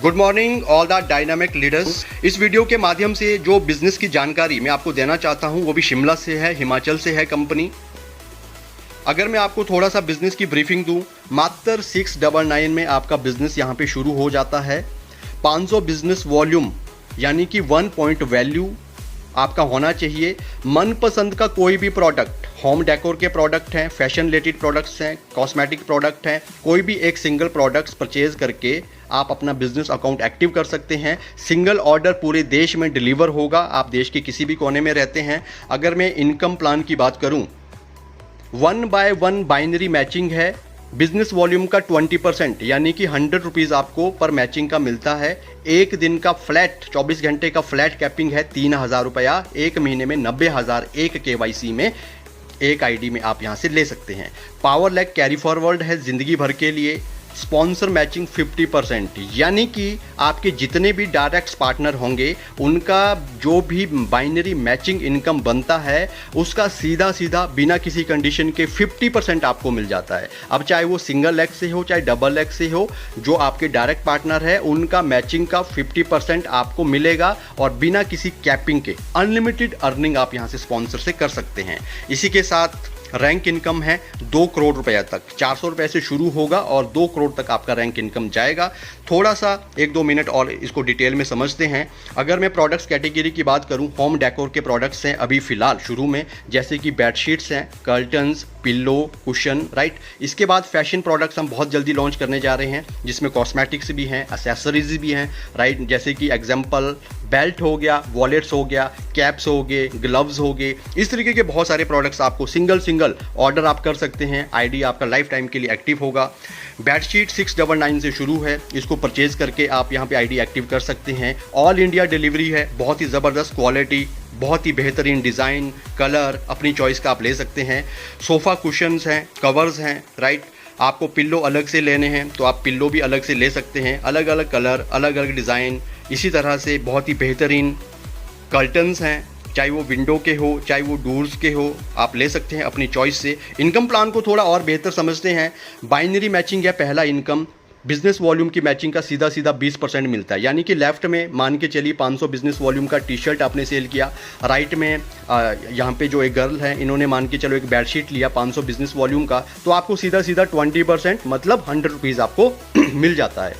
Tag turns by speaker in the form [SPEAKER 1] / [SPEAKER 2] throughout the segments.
[SPEAKER 1] Good morning all the dynamic leaders. इस video के माध्यम से जो बिजनेस की जानकारी मैं आपको देना चाहता हूं वो भी शिमला से है, हिमाचल से है कंपनी। अगर मैं आपको थोड़ा सा बिजनेस की ब्रीफिंग दूं, मात्र 699 में आपका बिजनेस यहां पे शुरू हो जाता है। 500 बिजनेस वॉल्यूम यानी कि 1 पॉइंट वैल्यू आपका होना चाहिए। मनपसंद का कोई भी प्रोडक्ट, होम डेकोर के प्रोडक्ट हैं, फैशन रिलेटेड प्रोडक्ट्स हैं, कॉस्मेटिक प्रोडक्ट हैं, कोई भी एक सिंगल प्रोडक्ट्स परचेज करके आप अपना बिजनेस अकाउंट एक्टिव कर सकते हैं। सिंगल ऑर्डर पूरे देश में डिलीवर होगा, आप देश के किसी भी कोने में रहते हैं। अगर मैं इनकम प्लान की बात करूं, 1/1 बाइनरी मैचिंग है। बिजनेस वॉल्यूम का 20% यानी कि 100 रुपीज़ आपको पर मैचिंग का मिलता है। एक दिन का फ्लैट 24 घंटे का फ्लैट कैपिंग है 3000 रुपया। एक महीने में 90,000 एक KYC में एक ID में आप यहाँ से ले सकते हैं। पावर लैग कैरी फॉरवर्ड है जिंदगी भर के लिए। स्पॉन्सर मैचिंग 50% यानी कि आपके जितने भी डायरेक्ट पार्टनर होंगे उनका जो भी बाइनरी मैचिंग इनकम बनता है उसका सीधा सीधा बिना किसी कंडीशन के 50% आपको मिल जाता है। अब चाहे वो सिंगल लेग से हो चाहे डबल लेग से हो, जो आपके डायरेक्ट पार्टनर है उनका मैचिंग का 50% आपको मिलेगा और बिना किसी कैपिंग के अनलिमिटेड अर्निंग आप यहाँ से स्पॉन्सर से कर सकते हैं। इसी के साथ रैंक इनकम है 2 करोड़ रुपया तक। 400 रुपये से शुरू होगा और 2 करोड़ तक आपका रैंक इनकम जाएगा। थोड़ा सा 1-2 मिनट और इसको डिटेल में समझते हैं। अगर मैं प्रोडक्ट्स कैटेगरी की बात करूं, होम डेकोर के प्रोडक्ट्स हैं अभी फ़िलहाल शुरू में, जैसे कि बेडशीट्स हैं, कर्टन्स, पिल्लो, कुशन, राइट। इसके बाद फैशन प्रोडक्ट्स हम बहुत जल्दी लॉन्च करने जा रहे हैं जिसमें कॉस्मेटिक्स भी हैं, एसेसरीज भी हैं, राइट। जैसे कि एग्जाम्पल बेल्ट हो गया, वॉलेट्स हो गया, कैप्स हो गए, ग्लव्स हो गए। इस तरीके के बहुत सारे प्रोडक्ट्स आपको सिंगल ऑर्डर आप कर सकते हैं। ID आपका लाइफ टाइम के लिए एक्टिव होगा। बेडशीट 699 से शुरू है, इसको परचेज करके आप यहाँ पे ID एक्टिव कर सकते हैं। ऑल इंडिया डिलीवरी है, बहुत ही ज़बरदस्त क्वालिटी, बहुत ही बेहतरीन डिज़ाइन, कलर अपनी चॉइस का आप ले सकते हैं। सोफ़ा कुशन्स हैं, कवर्स हैं, राइट। आपको पिल्लो अलग से लेने हैं तो आप पिल्लो भी अलग से ले सकते हैं। अलग अलग कलर, अलग अलग डिज़ाइन। इसी तरह से बहुत ही बेहतरीन कर्टन्स हैं, चाहे वो विंडो के हो चाहे वो डोर्स के हो, आप ले सकते हैं अपनी चॉइस से। इनकम प्लान को थोड़ा और बेहतर समझते हैं। बाइनरी मैचिंग है पहला इनकम। बिजनेस वॉल्यूम की मैचिंग का सीधा 20% मिलता है, यानी कि लेफ्ट में मान के चलिए 500 बिजनेस वॉल्यूम का टी-शर्ट आपने सेल किया। राइट में यहाँ पे जो एक गर्ल है इन्होंने मान के चलो एक बेडशीट लिया 500 बिजनेस वॉल्यूम का, तो आपको सीधा 20% मतलब 100 रुपीज़ आपको मिल जाता है।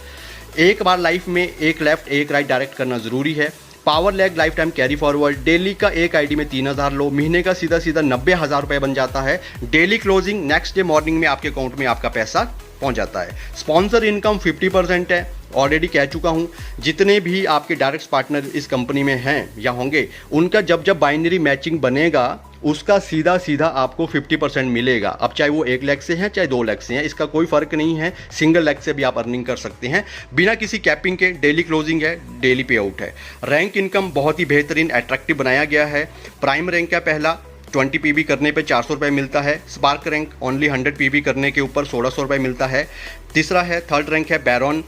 [SPEAKER 1] एक बार लाइफ में एक लेफ्ट एक राइट डायरेक्ट करना ज़रूरी है। Power lag life time carry forward, daily का एक ID में 3000 लो, महीने का सीधा 90,000 रुपये बन जाता है। Daily closing next day morning में आपके अकाउंट में आपका पैसा पहुंच जाता है। स्पॉन्सर इनकम 50% है, ऑलरेडी कह चुका हूं। जितने भी आपके डायरेक्ट पार्टनर इस कंपनी में हैं या होंगे उनका जब बाइनरी मैचिंग बनेगा उसका सीधा आपको 50% मिलेगा। अब चाहे वो 1 लाख से हैं चाहे 2 लाख से हैं, इसका कोई फ़र्क नहीं है। सिंगल लाख से भी आप अर्निंग कर सकते हैं बिना किसी कैपिंग के। डेली क्लोजिंग है, डेली पे आउट है। रैंक इनकम बहुत ही बेहतरीन एट्रैक्टिव बनाया गया है। प्राइम रैंक का पहला 20 PB करने पे 400 रुपये मिलता है। स्पार्क रैंक ओनली 100 PB करने के ऊपर 1600 रुपये मिलता है। तीसरा है, थर्ड रैंक है बैरॉन,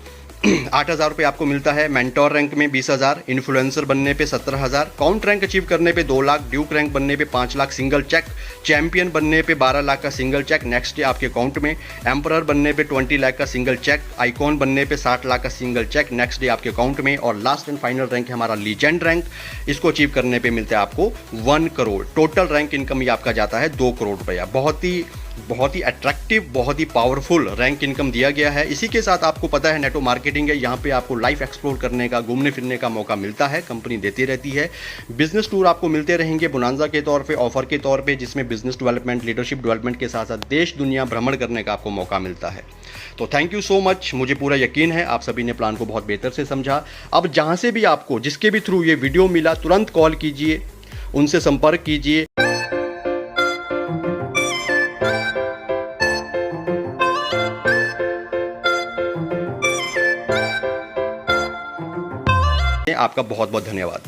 [SPEAKER 1] 8,000 रुपये आपको मिलता है। मेंटोर रैंक में 20,000, इन्फ्लुएंसर बनने पे 17,000, काउंट रैंक अचीव करने पे 2 लाख, ड्यूक रैंक बनने पे 5 लाख सिंगल चेक, चैंपियन बनने पे 12 लाख का सिंगल चेक नेक्स्ट डे आपके अकाउंट में, एम्परर बनने पे 20 लाख का सिंगल चेक, आइकॉन बनने पे 60 लाख का सिंगल चेक नेक्स्ट डे आपके अकाउंट में, और लास्ट एंड फाइनल रैंक है हमारा लीजेंड रैंक। इसको अचीव करने पे मिलता है आपको 1 करोड़। टोटल रैंक इनकम ये आपका जाता है 2 करोड़ रुपया। बहुत ही अट्रैक्टिव, बहुत ही पावरफुल रैंक इनकम दिया गया है। इसी के साथ आपको पता है नेटो मार्केटिंग है, यहाँ पे आपको लाइफ एक्सप्लोर करने का, घूमने फिरने का मौका मिलता है, कंपनी देती रहती है। बिजनेस टूर आपको मिलते रहेंगे बोनांजा के तौर पे, ऑफर के तौर पे, जिसमें बिजनेस डेवलपमेंट, लीडरशिप डेवलपमेंट के साथ साथ देश दुनिया भ्रमण करने का आपको मौका मिलता है। तो थैंक यू सो मच। मुझे पूरा यकीन है आप सभी ने प्लान को बहुत बेहतर से समझा। अब जहाँ से भी आपको, जिसके भी थ्रू ये वीडियो मिला, तुरंत कॉल कीजिए, उनसे संपर्क कीजिए। आपका बहुत बहुत धन्यवाद।